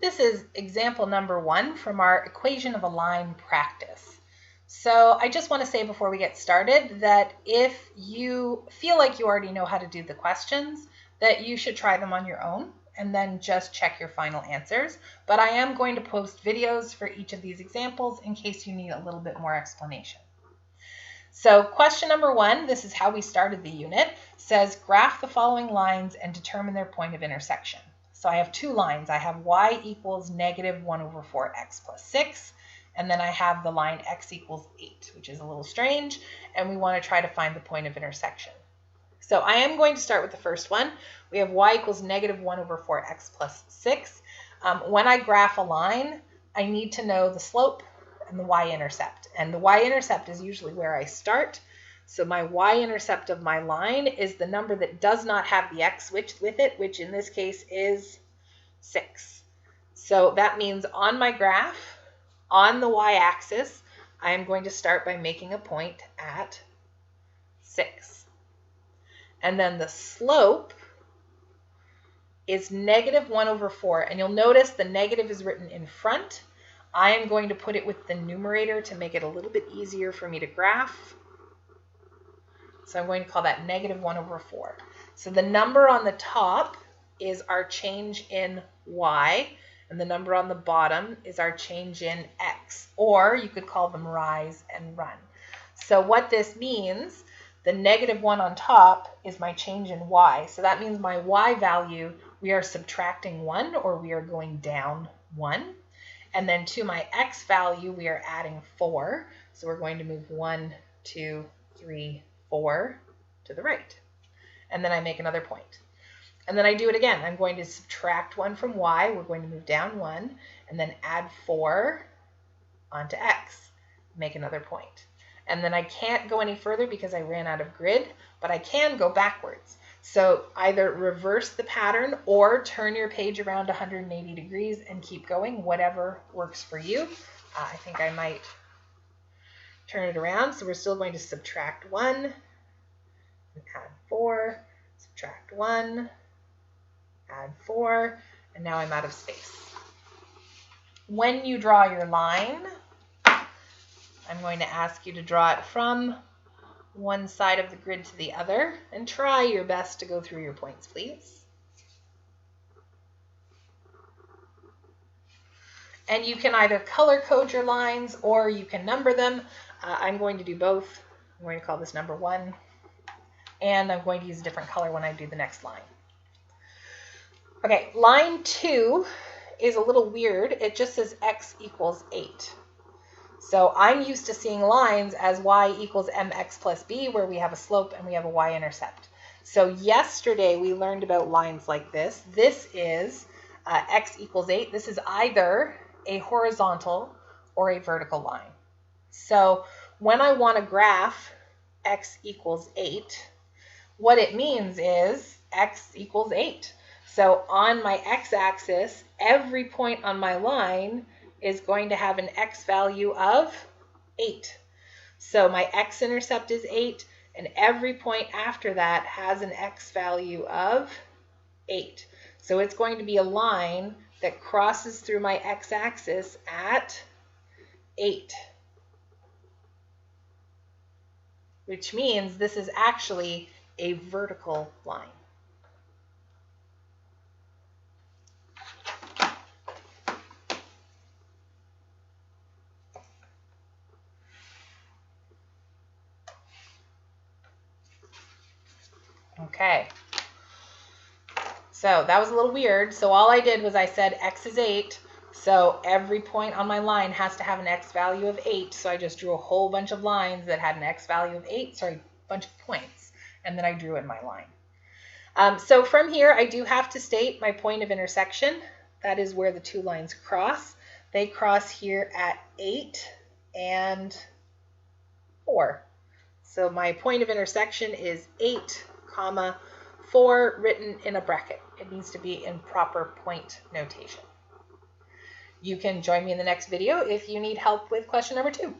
This is example number 1 from our equation of a line practice. So I just want to say before we get started that if you feel like you already know how to do the questions, that you should try them on your own and then just check your final answers. But I am going to post videos for each of these examples in case you need a little bit more explanation. So question number 1, this is how we started the unit, says graph the following lines and determine their point of intersection. So I have 2 lines. I have y equals negative 1 over 4x plus 6, and then I have the line x equals 8, which is a little strange, and we want to try to find the point of intersection. So I am going to start with the first one. We have y equals negative 1 over 4x plus 6. When I graph a line, I need to know the slope and the y-intercept, and the y-intercept is usually where I start. So my y-intercept of my line is the number that does not have the x with it, which in this case is 6. So that means on my graph, on the y-axis, I am going to start by making a point at 6. And then the slope is negative 1 over 4. And you'll notice the negative is written in front. I am going to put it with the numerator to make it a little bit easier for me to graph. So I'm going to call that negative 1 over 4. So the number on the top is our change in y, and the number on the bottom is our change in x, or you could call them rise and run. So what this means, the negative 1 on top is my change in y. So that means my y value, we are subtracting 1, or we are going down 1. And then to my x value, we are adding 4. So we're going to move 1, 2, 3, 4 to the right. And then I make another point. And then I do it again. I'm going to subtract 1 from y. We're going to move down 1 and then add 4 onto x. Make another point. And then I can't go any further because I ran out of grid, but I can go backwards. So either reverse the pattern or turn your page around 180 degrees and keep going, whatever works for you. I think I might turn it around. So we're still going to subtract 1 and add 4, subtract 1, add 4, and now I'm out of space. When you draw your line, I'm going to ask you to draw it from one side of the grid to the other, and try your best to go through your points, please. And you can either color code your lines or you can number them. I'm going to do both. I'm going to call this number 1, and I'm going to use a different color when I do the next line. Okay, line 2 is a little weird. It just says x equals 8. So I'm used to seeing lines as y equals mx plus b, where we have a slope and we have a y-intercept. So yesterday we learned about lines like this. This is x equals 8. This is either a horizontal or a vertical line. So when I want to graph x equals 8, what it means is x equals 8. So on my x-axis, every point on my line is going to have an x value of 8. So my x-intercept is 8, and every point after that has an x value of 8. So it's going to be a line that crosses through my x-axis at 8, which means this is actually a vertical line. Okay, so that was a little weird. So all I did was I said x is 8, so every point on my line has to have an x value of 8. So I just drew a whole bunch of lines that had an x value of 8, sorry, a bunch of points, and then I drew in my line. So from here, I do have to state my point of intersection. That is where the 2 lines cross. They cross here at 8 and 4. So my point of intersection is 8, 4 written in a bracket. It needs to be in proper point notation. You can join me in the next video if you need help with question number 2.